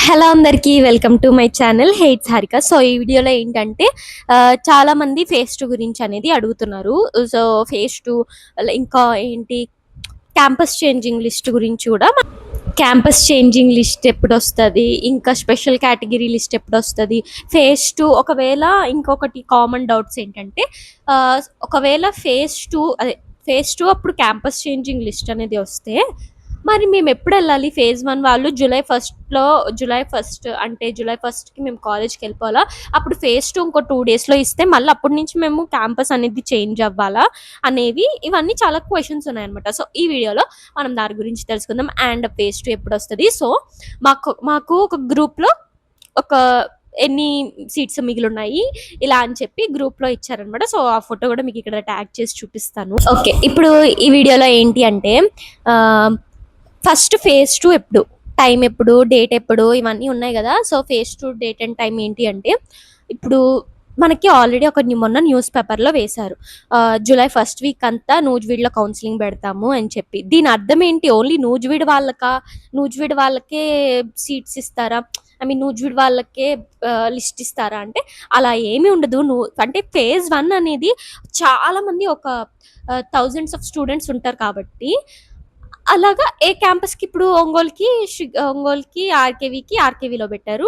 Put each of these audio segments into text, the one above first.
Hello అందరికీ welcome to my channel heights Harika. So ఈ వీడియోలో ఏంటంటే చాలా మంది ఫేస్ టూ గురించి అనేది అడుగుతున్నారు. సో ఫేస్ టూ ఇంకా ఏంటి క్యాంపస్ చేంజింగ్ లిస్ట్ గురించి కూడా క్యాంపస్ చేంజింగ్ లిస్ట్ ఎప్పుడు వస్తుంది, ఇంకా స్పెషల్ కేటగిరీ లిస్ట్ ఎప్పుడు వస్తుంది, ఫేస్ టూ ఒకవేళ ఇంకొకటి కామన్ డౌట్స్ ఏంటంటే ఆ, ఒకవేళ ఫేస్ టూ అప్పుడు క్యాంపస్ చేంజింగ్ లిస్ట్ అనేది వస్తే మరి మేము ఎప్పుడు వెళ్ళాలి? ఫేజ్ వన్ వాళ్ళు జూలై ఫస్ట్కి మేము కాలేజ్కి వెళ్ళిపోవాలా? అప్పుడు ఫేజ్ టూ ఇంకో 2 డేస్లో ఇస్తే మళ్ళీ అప్పటి నుంచి మేము క్యాంపస్ అనేది చేంజ్ అవ్వాలా అనేవి ఇవన్నీ చాలా క్వశ్చన్స్ ఉన్నాయన్నమాట. సో ఈ వీడియోలో మనం దాని గురించి తెలుసుకుందాం. అండ్ ఫేజ్ టూ ఎప్పుడు వస్తుంది, సో మాకు ఒక గ్రూప్లో ఒక ఎన్ని సీట్స్ మిగిలి ఉన్నాయి ఇలా అని చెప్పి గ్రూప్లో ఇచ్చారనమాట. సో ఆ ఫోటో కూడా మీకు ఇక్కడ ట్యాగ్ చేసి చూపిస్తాను. ఓకే, ఇప్పుడు ఈ వీడియోలో ఏంటి అంటే ఫస్ట్ ఫేజ్ టూ ఎప్పుడు, టైం ఎప్పుడు, డేట్ ఎప్పుడు, ఇవన్నీ ఉన్నాయి కదా. So phase two date and time ఏంటి అంటే ఇప్పుడు మనకి ఆల్రెడీ మొన్న న్యూస్ పేపర్లో వేశారు, జూలై ఫస్ట్ వీక్ అంతా నూజివీడులో కౌన్సిలింగ్ పెడతాము అని చెప్పి. దీని అర్థం ఏంటి? ఓన్లీ నూజివీడు వాళ్ళకే సీట్స్ ఇస్తారా? ఐ మీన్ నూజివీడు వాళ్ళకే లిస్ట్ ఇస్తారా అంటే అలా ఏమీ ఉండదు. అంటే ఫేజ్ వన్ అనేది చాలా మంది ఒక థౌజండ్స్ ఆఫ్ స్టూడెంట్స్ ఉంటారు కాబట్టి అలాగా ఏ క్యాంపస్కి ఇప్పుడు ఒంగోలుకి ఆర్కేవీలో పెట్టారు,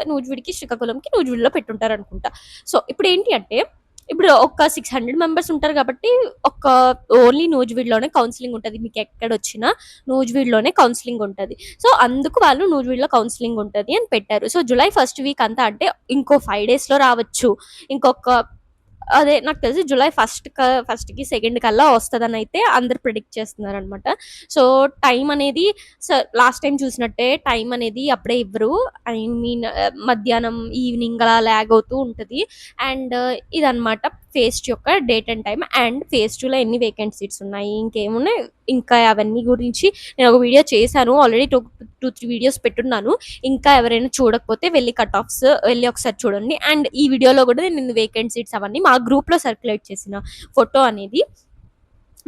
నూజివీడికి శ్రీకాకుళంకి నూజివీడులో పెట్టుంటారు అనుకుంటా. సో ఇప్పుడు ఏంటి అంటే ఇప్పుడు ఒక 600 మెంబర్స్ ఉంటారు కాబట్టి ఓన్లీ నూజివీడులోనే కౌన్సిలింగ్ ఉంటుంది. మీకు ఎక్కడొచ్చినా నూజివీడులోనే కౌన్సిలింగ్ ఉంటుంది. సో అందుకు వాళ్ళు నూజివీడులో కౌన్సిలింగ్ ఉంటుంది అని పెట్టారు. సో జూలై ఫస్ట్ వీక్ అంతా అంటే ఇంకో 5 డేస్లో రావచ్చు. అదే నాకు తెలిసి జూలై ఫస్ట్కి సెకండ్ కల్లా వస్తుందని అయితే అందరు ప్రిడిక్ట్ చేస్తున్నారు అనమాట. సో టైం అనేది లాస్ట్ టైం చూసినట్టే టైం అనేది అప్పుడే ఇవ్వరు. ఐ మీన్ మధ్యాహ్నం ఈవినింగ్ అలా ల్యాగ్ అవుతూ ఉంటుంది. అండ్ ఇదనమాట ఫేజ్ టూ యొక్క date and time. And phase టూలో ఎన్ని వేకెంట్ సీట్స్ ఉన్నాయి, ఇంకేమున్నాయి, ఇంకా అవన్నీ గురించి నేను ఒక వీడియో చేశాను ఆల్రెడీ. 2-3 వీడియోస్ పెట్టున్నాను. ఇంకా ఎవరైనా చూడకపోతే వెళ్ళి వెళ్ళి ఒకసారి చూడండి. అండ్ ఈ వీడియోలో కూడా నేను వేకెంట్ సీట్స్ అవన్నీ మా గ్రూప్లో సర్క్యులేట్ చేసిన ఫోటో అనేది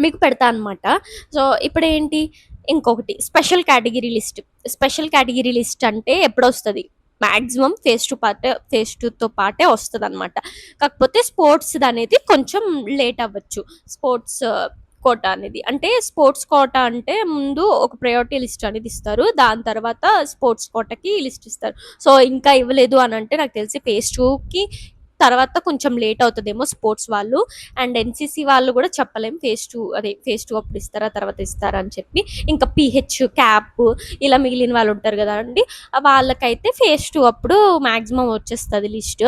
మీకు పెడతా అనమాట. సో ఇప్పుడు ఏంటి, ఇంకొకటి స్పెషల్ కేటగిరీ లిస్ట్ అంటే ఎప్పుడు వస్తుంది? మాక్సిమం ఫేజ్ టూతో పాటే వస్తుంది అనమాట. కాకపోతే స్పోర్ట్స్ అనేది కొంచెం లేట్ అవ్వచ్చు. స్పోర్ట్స్ కోటా అనేది అంటే స్పోర్ట్స్ కోటా అంటే ముందు ఒక ప్రయారిటీ లిస్ట్ అనేది ఇస్తారు, దాని తర్వాత స్పోర్ట్స్ కోటాకి లిస్ట్ ఇస్తారు. సో ఇంకా ఇవ్వలేదు అని అంటే నాకు తెలిసి ఫేజ్ టూకి తర్వాత కొంచెం లేట్ అవుతుందేమో స్పోర్ట్స్ వాళ్ళు. అండ్ ఎన్సీసీ వాళ్ళు కూడా చెప్పలేం ఫేజ్ టూ అప్పుడు ఇస్తారా తర్వాత ఇస్తారా అని చెప్పి. ఇంకా పిహెచ్ క్యాప్ ఇలా మిగిలిన వాళ్ళు ఉంటారు కదా అండి, వాళ్ళకైతే ఫేజ్ టూ అప్పుడు మాక్సిమం వచ్చేస్తుంది లిస్ట్.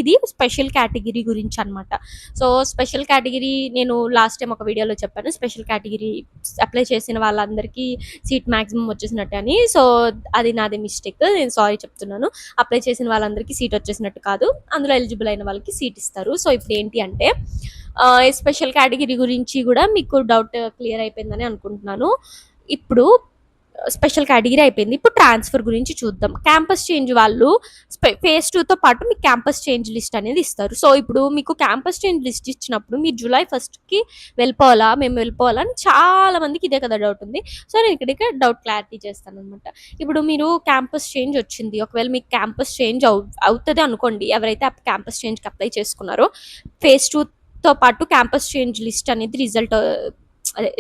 ఇది స్పెషల్ కేటగిరీ గురించి అనమాట. సో స్పెషల్ కేటగిరీ నేను లాస్ట్ టైం ఒక వీడియోలో చెప్పాను, స్పెషల్ కేటగిరీ అప్లై చేసిన వాళ్ళందరికీ సీట్ మాక్సిమం వచ్చేసినట్టు అని. సో అది నాది మిస్టేక్, నేను సారీ చెప్తున్నాను. అప్లై చేసిన వాళ్ళందరికీ సీట్ వచ్చేసినట్టు కాదు, అందులో ఎలిజిబుల్ అయిన వాళ్ళకి సీట్ ఇస్తారు. సో ఇప్పుడు ఏంటి అంటే స్పెషల్ కేటగిరీ గురించి కూడా మీకు డౌట్ క్లియర్ అయిపోయిందని అనుకుంటున్నాను. ఇప్పుడు స్పెషల్ కేటగిరీ అయిపోయింది, ఇప్పుడు ట్రాన్స్ఫర్ గురించి చూద్దాం. క్యాంపస్ చేంజ్ వాళ్ళు ఫేజ్ టూతో పాటు మీకు క్యాంపస్ చేంజ్ లిస్ట్ అనేది ఇస్తారు. సో ఇప్పుడు మీకు క్యాంపస్ చేంజ్ లిస్ట్ ఇచ్చినప్పుడు మీరు జూలై ఫస్ట్కి మేము వెళ్ళిపోవాలా అని చాలా మందికి ఇదే కదా డౌట్ ఉంది. సో నేను ఇక్కడికి డౌట్ క్లారిటీ చేస్తాను అనమాట. ఇప్పుడు మీరు క్యాంపస్ చేంజ్ వచ్చింది, ఒకవేళ మీకు క్యాంపస్ చేంజ్ అవుతుంది అనుకోండి, ఎవరైతే క్యాంపస్ చేంజ్కి అప్లై చేసుకున్నారో ఫేజ్ టూతో పాటు క్యాంపస్ చేంజ్ లిస్ట్ అనేది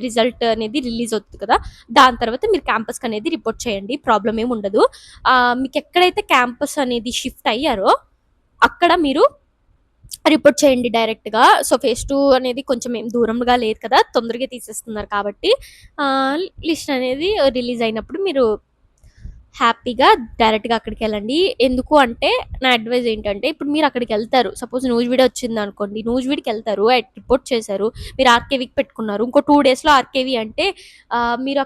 రిజల్ట్ అనేది రిలీజ్ అవుతుంది కదా, దాని తర్వాత మీరు క్యాంపస్కి అనేది రిపోర్ట్ చేయండి, ప్రాబ్లం ఏమి ఉండదు. మీకు ఎక్కడైతే క్యాంపస్ అనేది షిఫ్ట్ అయ్యారో అక్కడ మీరు రిపోర్ట్ చేయండి డైరెక్ట్గా. సో ఫేజ్ టూ అనేది కొంచెం ఏం దూరంగా లేదు కదా, తొందరగా తీసేస్తున్నారు కాబట్టి లిస్ట్ అనేది రిలీజ్ అయినప్పుడు మీరు హ్యాపీగా డైరెక్ట్గా అక్కడికి వెళ్ళండి. ఎందుకు అంటే నా అడ్వైజ్ ఏంటంటే ఇప్పుడు మీరు అక్కడికి వెళ్తారు, సపోజ్ నూజివీడు వచ్చింది అనుకోండి, నూజివీడికి వెళ్తారు, రిపోర్ట్ చేశారు, మీరు ఆర్కేవీకి పెట్టుకున్నారు, ఇంకో 2 డేస్లో ఆర్కేవీ అంటే మీరు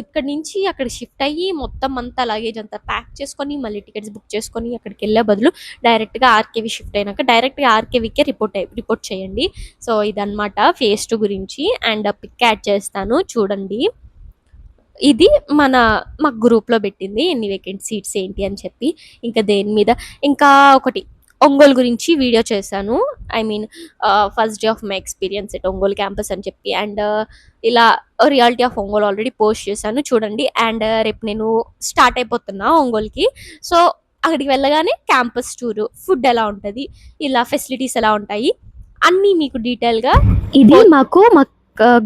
ఇక్కడ నుంచి అక్కడ షిఫ్ట్ అయ్యి మొత్తం అంతా లగేజ్ అంతా ప్యాక్ చేసుకొని మళ్ళీ టికెట్స్ బుక్ చేసుకొని అక్కడికి వెళ్ళే బదులు డైరెక్ట్గా ఆర్కేవీ షిఫ్ట్ అయినాక డైరెక్ట్గా ఆర్కేవీకే రిపోర్ట్ చేయండి. సో ఇదన్నమాట ఫేజ్ టూ గురించి. అండ్ పిక్ యాడ్ చేస్తాను చూడండి. ఇది మా గ్రూప్లో పెట్టింది ఎన్ని వేకెంట్ సీట్స్ ఏంటి అని చెప్పి. ఇంకా దేని మీద ఇంకా ఒకటి ఒంగోలు గురించి వీడియో చేశాను. I mean first day of my experience at Ongole campus అని చెప్పి. అండ్ ఇలా reality of Ongole already post చేశాను చూడండి. అండ్ రేపు నేను స్టార్ట్ అయిపోతున్నా ఒంగోలుకి. సో అక్కడికి వెళ్ళగానే క్యాంపస్ టూరు, ఫుడ్ ఎలా ఉంటది, ఇలా ఫెసిలిటీస్ ఎలా ఉంటాయి అన్నీ మీకు డీటెయిల్‌గా ఇది మా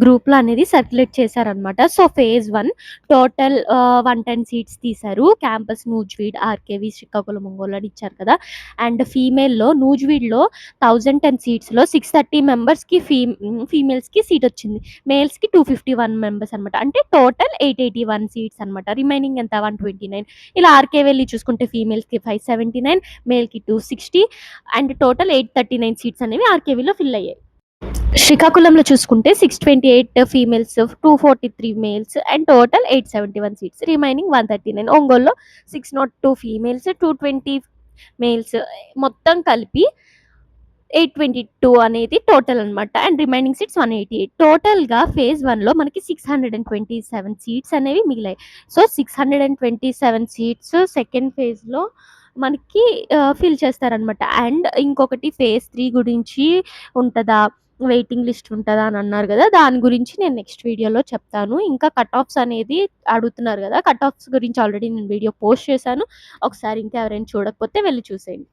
గ్రూప్‌లో అనేది సర్క్యులేట్ చేశారనమాట. సో ఫేజ్ 1 టోటల్ 110 సీట్స్ తీశారు. క్యాంపస్ నూజివీడ్, ఆర్‌కేవి, శ్రీకాకుళం, ఒంగోలు అని ఇచ్చారు కదా! అండ్ నూజివీడ్‌లో 1010 సీట్స్‌లో 630 మెంబర్స్‌కి ఫీమేల్స్‌కి సీట్ వచ్చింది. మేల్స్‌కి 251 మెంబర్స్ అనమాట. అంటే టోటల్ 881 సీట్స్ అనమాట. రిమైనింగ్ ఎంత 129. ఇలా ఆర్‌కే వెళ్లి చూసుకుంటే ఫీమేల్స్‌కి 579, మేల్‌కి 260 అండ్ టోటల్ 839 సీట్స్ అనేవి ఆర్‌కేవీలో ఫిల్ అయ్యాయి. శ్రీకాకుళంలో చూసుకుంటే 628 females, 243 males and total 871 seats. Remaining 139. ఒంగోలులో 602 ఫీమేల్స్, 220 మేల్స్ మొత్తం కలిపి 822 అనేది టోటల్ అనమాట. And remaining seats 188. టోటల్‌గా ఫేజ్ 1లో మనకి 627 సీట్స్ అనేవి మిగిలాయి. సో 627 సీట్స్ సెకండ్ ఫేజ్‌లో మనకి ఫిల్ చేస్తారనమాట. అండ్ ఇంకొకటి ఫేజ్ 3 గురించి ఉంటదా? వెయిటింగ్ లిస్ట్ ఉంటదా? అని అన్నారు గదా! దాని గురించి నేను నెక్స్ట్ వీడియోలో చెప్తాను. ఇంకా కట్ ఆఫ్స్ అనేది అడుగుతున్నారు గదా! కట్ ఆఫ్స్ గురించి ఆల్రెడీ నేను వీడియో పోస్ట్ చేశాను. ఒకసారి ఇంకా ఎవరైనా చూడకపోతే వెళ్లి చూసేయండి.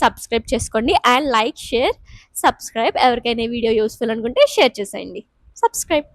సబ్స్క్రైబ్ చేసుకోండి అండ్ లైక్, షేర్, సబ్స్క్రైబ్. ఎవరికైనా ఈ వీడియో యూస్‌ఫుల్ అనుకుంటే షేర్ చేసేయండి. సబ్స్క్రైబ్.